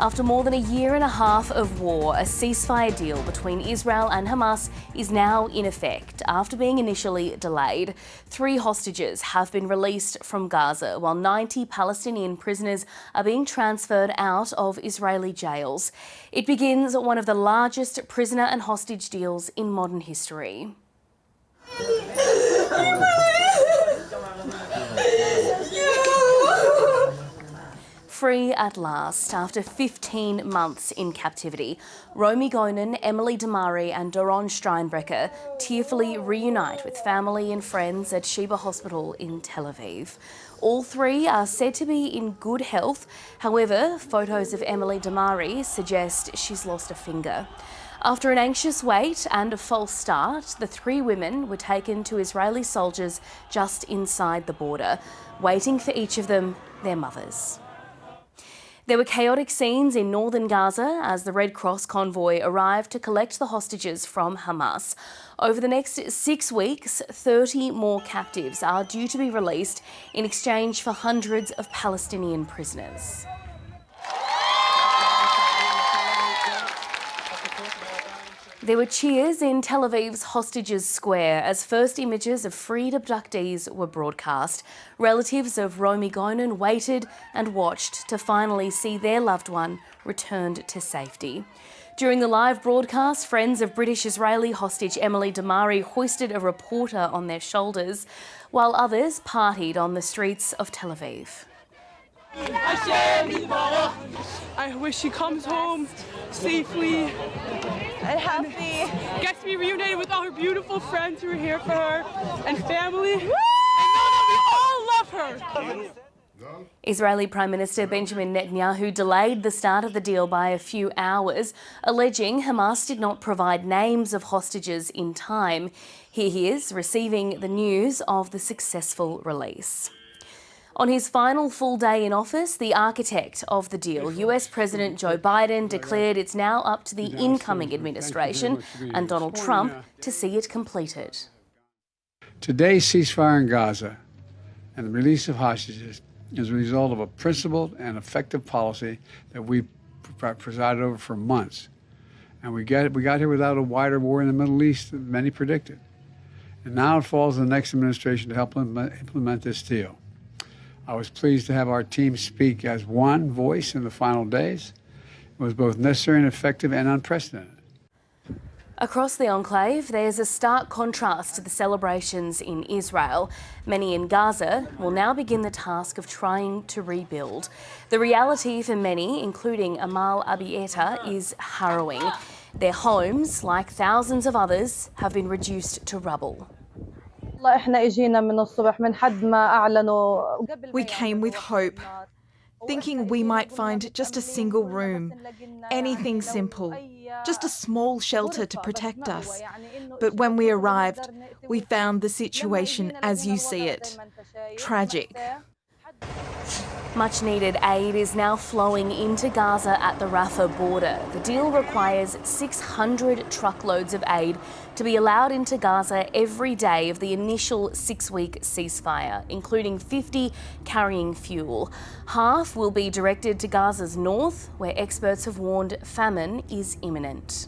After more than a year and a half of war, a ceasefire deal between Israel and Hamas is now in effect after being initially delayed. 3 hostages have been released from Gaza, while 90 Palestinian prisoners are being transferred out of Israeli jails. It begins one of the largest prisoner and hostage deals in modern history. Free at last after 15 months in captivity, Romi Gonen, Damari and Doron Steinbrecher tearfully reunite with family and friends at Sheba Hospital in Tel Aviv. All 3 are said to be in good health. However, photos of Damari suggest she's lost a finger. After an anxious wait and a false start, the 3 women were taken to Israeli soldiers just inside the border, waiting for each of them their mothers. There were chaotic scenes in northern Gaza as the Red Cross convoy arrived to collect the hostages from Hamas. Over the next 6 weeks, 30 more captives are due to be released in exchange for hundreds of Palestinian prisoners. There were cheers in Tel Aviv's Hostages Square as first images of freed abductees were broadcast. Relatives of Romi Gonen waited and watched to finally see their loved one returned to safety. During the live broadcast, friends of British-Israeli hostage Damari hoisted a reporter on their shoulders, while others partied on the streets of Tel Aviv. I wish she comes home safely and healthy. Gets to be reunited with all her beautiful friends who are here for her and family. And know that we all love her. Israeli Prime Minister Benjamin Netanyahu delayed the start of the deal by a few hours, alleging Hamas did not provide names of hostages in time. Here he is receiving the news of the successful release. On his final full day in office, the architect of the deal, US President Joe Biden, declared it's now up to the incoming administration and Donald Trump to see it completed. Today's ceasefire in Gaza and the release of hostages is a result of a principled and effective policy that we presided over for months. And we got here without a wider war in the Middle East than many predicted. And now it falls on the next administration to help implement this deal. I was pleased to have our team speak as one voice in the final days. It was both necessary and effective and unprecedented. Across the enclave, there's a stark contrast to the celebrations in Israel. Many in Gaza will now begin the task of trying to rebuild. The reality for many, including Amal Abieta, is harrowing. Their homes, like thousands of others, have been reduced to rubble. We came with hope, thinking we might find just a single room, anything simple, just a small shelter to protect us. But when we arrived, we found the situation as you see it, tragic. Much needed aid is now flowing into Gaza at the Rafah border. The deal requires 600 truckloads of aid to be allowed into Gaza every day of the initial 6-week ceasefire, including 50 carrying fuel. Half will be directed to Gaza's north, where experts have warned famine is imminent.